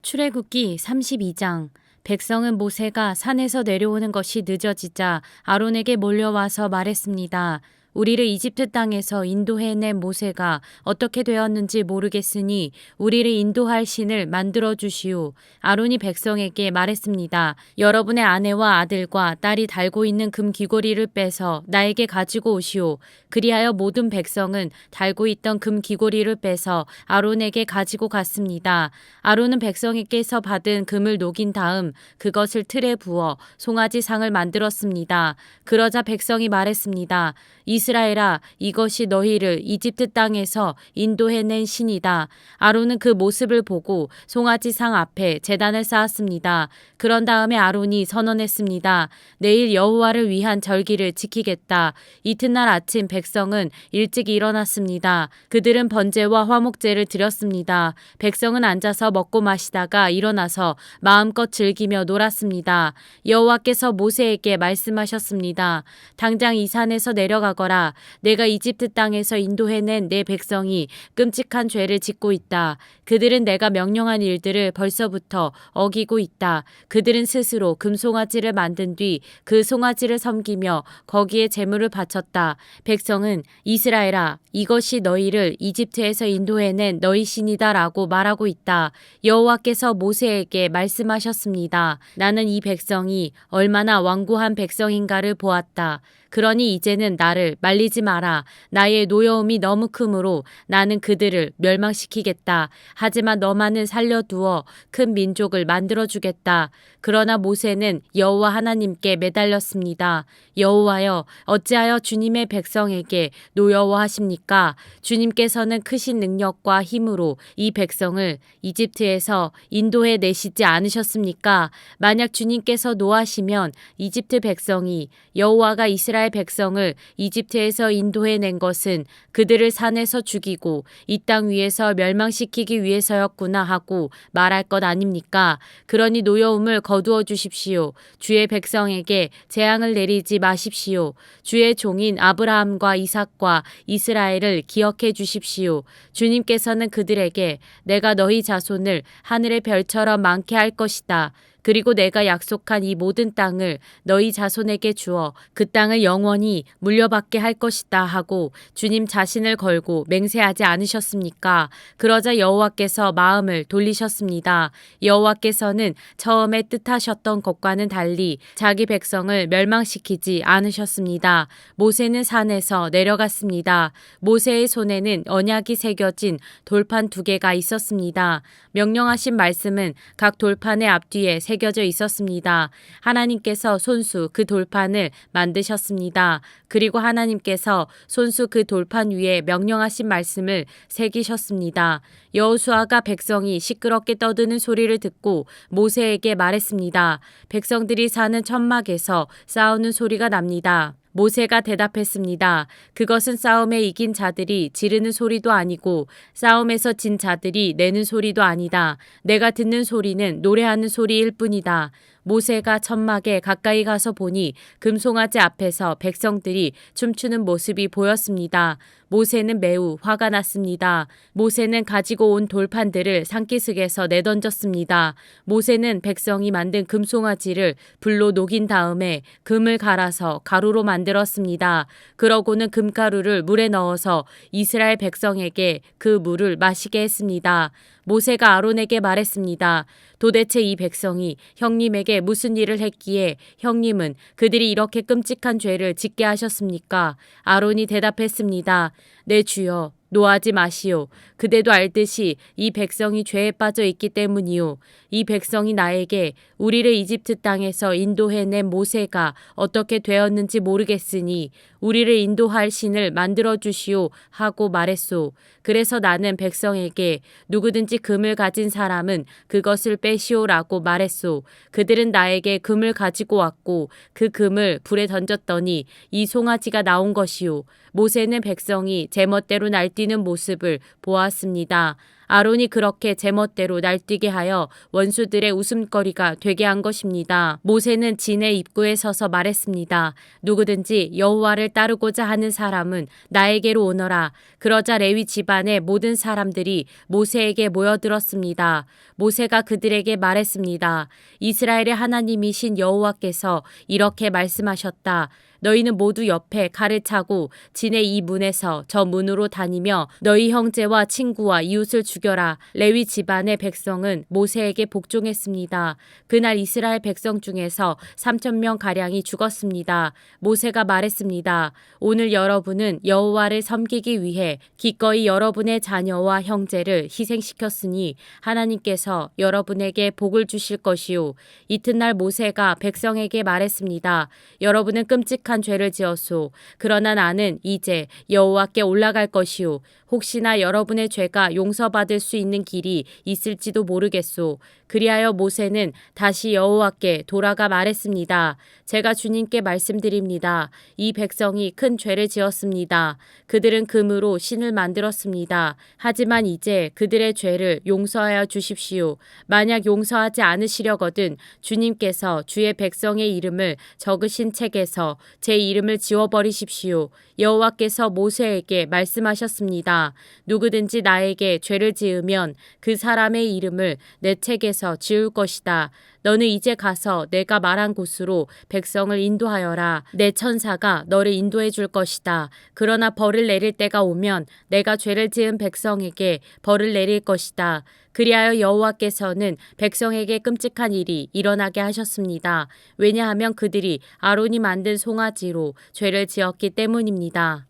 출애굽기 32장. 백성은 모세가 산에서 내려오는 것이 늦어지자 아론에게 몰려와서 말했습니다. 우리를 이집트 땅에서 인도해낸 모세가 어떻게 되었는지 모르겠으니 우리를 인도할 신을 만들어 주시오. 아론이 백성에게 말했습니다. 여러분의 아내와 아들과 딸이 달고 있는 금 귀고리를 빼서 나에게 가지고 오시오. 그리하여 모든 백성은 달고 있던 금 귀고리를 빼서 아론에게 가지고 갔습니다. 아론은 백성에게서 받은 금을 녹인 다음 그것을 틀에 부어 송아지 상을 만들었습니다. 그러자 백성이 말했습니다. 이스라엘아, 이것이 너희를 이집트 땅에서 인도해낸 신이다. 아론은 그 모습을 보고 송아지 상 앞에 제단을 쌓았습니다. 그런 다음에 아론이 선언했습니다. 내일 여호와를 위한 절기를 지키겠다. 이튿날 아침 백성은 일찍 일어났습니다. 그들은 번제와 화목제를 드렸습니다. 백성은 앉아서 먹고 마시다가 일어나서 마음껏 즐기며 놀았습니다. 여호와께서 모세에게 말씀하셨습니다. 당장 이 산에서 내려가거라. 내가 이집트 땅에서 인도해낸 내 백성이 끔찍한 죄를 짓고 있다. 그들은 내가 명령한 일들을 벌써부터 어기고 있다. 그들은 스스로 금송아지를 만든 뒤 그 송아지를 섬기며 거기에 제물을 바쳤다. 백성은 이스라엘아, 이것이 너희를 이집트에서 인도해낸 너희 신이다 라고 말하고 있다. 여호와께서 모세에게 말씀하셨습니다. 나는 이 백성이 얼마나 완고한 백성인가를 보았다. 그러니 이제는 나를 말리지 마라. 나의 노여움이 너무 크므로 나는 그들을 멸망시키겠다. 하지만 너만은 살려두어 큰 민족을 만들어주겠다. 그러나 모세는 여호와 하나님께 매달렸습니다. 여호와여, 어찌하여 주님의 백성에게 노여워하십니까? 주님께서는 크신 능력과 힘으로 이 백성을 이집트에서 인도해 내시지 않으셨습니까? 만약 주님께서 노하시면 이집트 백성이 여호와가 이스라엘 백성을 이집트에서 인도해낸 것은 그들을 산에서 죽이고 이 땅 위에서 멸망시키기 위해서였구나 하고 말할 것 아닙니까? 그러니 노여움을 거두어 주십시오. 주의 백성에게 재앙을 내리지 마십시오. 주의 종인 아브라함과 이삭과 이스라엘을 기억해 주십시오. 주님께서는 그들에게 내가 너희 자손을 하늘의 별처럼 많게 할 것이다. 그리고 내가 약속한 이 모든 땅을 너희 자손에게 주어 그 땅을 영원히 물려받게 할 것이다 하고 주님 자신을 걸고 맹세하지 않으셨습니까? 그러자 여호와께서 마음을 돌리셨습니다. 여호와께서는 처음에 뜻하셨던 것과는 달리 자기 백성을 멸망시키지 않으셨습니다. 모세는 산에서 내려갔습니다. 모세의 손에는 언약이 새겨진 돌판 2개가 있었습니다. 명령하신 말씀은 각 돌판의 앞뒤에 새겨져 있었습니다. 하나님께서 손수 그 돌판을 만드셨습니다. 그리고 하나님께서 손수 그 돌판 위에 명령하신 말씀을 새기셨습니다. 여호수아가 백성이 시끄럽게 떠드는 소리를 듣고 모세에게 말했습니다. 백성들이 사는 천막에서 싸우는 소리가 납니다. 모세가 대답했습니다. 그것은 싸움에 이긴 자들이 지르는 소리도 아니고 싸움에서 진 자들이 내는 소리도 아니다. 내가 듣는 소리는 노래하는 소리일 뿐이다. 모세가 천막에 가까이 가서 보니 금송아지 앞에서 백성들이 춤추는 모습이 보였습니다. 모세는 매우 화가 났습니다. 모세는 가지고 온 돌판들을 산기슭에서 내던졌습니다. 모세는 백성이 만든 금송아지를 불로 녹인 다음에 금을 갈아서 가루로 만들었습니다. 그러고는 금가루를 물에 넣어서 이스라엘 백성에게 그 물을 마시게 했습니다. 모세가 아론에게 말했습니다. 도대체 이 백성이 형님에게 무슨 일을 했기에 형님은 그들이 이렇게 끔찍한 죄를 짓게 하셨습니까? 아론이 대답했습니다. 내 주여, 노하지 마시오. 그대도 알듯이 이 백성이 죄에 빠져 있기 때문이오. 이 백성이 나에게 우리를 이집트 땅에서 인도해낸 모세가 어떻게 되었는지 모르겠으니 우리를 인도할 신을 만들어 주시오 하고 말했소. 그래서 나는 백성에게 누구든지 금을 가진 사람은 그것을 빼시오라고 말했소. 그들은 나에게 금을 가지고 왔고 그 금을 불에 던졌더니 이 송아지가 나온 것이오. 모세는 백성이 제멋대로 날뛰는 모습을 보았습니다. 아론이 그렇게 제멋대로 날뛰게 하여 원수들의 웃음거리가 되게 한 것입니다. 모세는 진의 입구에 서서 말했습니다. 누구든지 여호와를 따르고자 하는 사람은 나에게로 오너라. 그러자 레위 집안의 모든 사람들이 모세에게 모여들었습니다. 모세가 그들에게 말했습니다. 이스라엘의 하나님이신 여호와께서 이렇게 말씀하셨다. 너희는 모두 옆에 칼을 차고 진의 이 문에서 저 문으로 다니며 너희 형제와 친구와 이웃을 죽여라. 레위 집안의 백성은 모세에게 복종했습니다. 그날 이스라엘 백성 중에서 3,000명 가량이 죽었습니다. 모세가 말했습니다. 오늘 여러분은 여호와를 섬기기 위해 기꺼이 여러분의 자녀와 형제를 희생시켰으니 하나님께서 여러분에게 복을 주실 것이요. 이튿날 모세가 백성에게 말했습니다. 여러분은 끔찍한 죄를 지었소. 그러나 나는 이제 여호와께 올라갈 것이요. 혹시나 여러분의 죄가 용서받을 수 있는 길이 있을지도 모르겠소. 그리하여 모세는 다시 여호와께 돌아가 말했습니다. 제가 주님께 말씀드립니다. 이 백성이 큰 죄를 지었습니다. 그들은 금으로 신을 만들었습니다. 하지만 이제 그들의 죄를 용서하여 주십시오. 만약 용서하지 않으시려거든 주님께서 주의 백성의 이름을 적으신 책에서 제 이름을 지워버리십시오. 여호와께서 모세에게 말씀하셨습니다. 누구든지 나에게 죄를 지으면 그 사람의 이름을 내 책에서 지울 것이다. 너는 이제 가서 내가 말한 곳으로 백성을 인도하여라. 내 천사가 너를 인도해 줄 것이다. 그러나 벌을 내릴 때가 오면 내가 죄를 지은 백성에게 벌을 내릴 것이다. 그리하여 여호와께서는 백성에게 끔찍한 일이 일어나게 하셨습니다. 왜냐하면 그들이 아론이 만든 송아지로 죄를 지었기 때문입니다.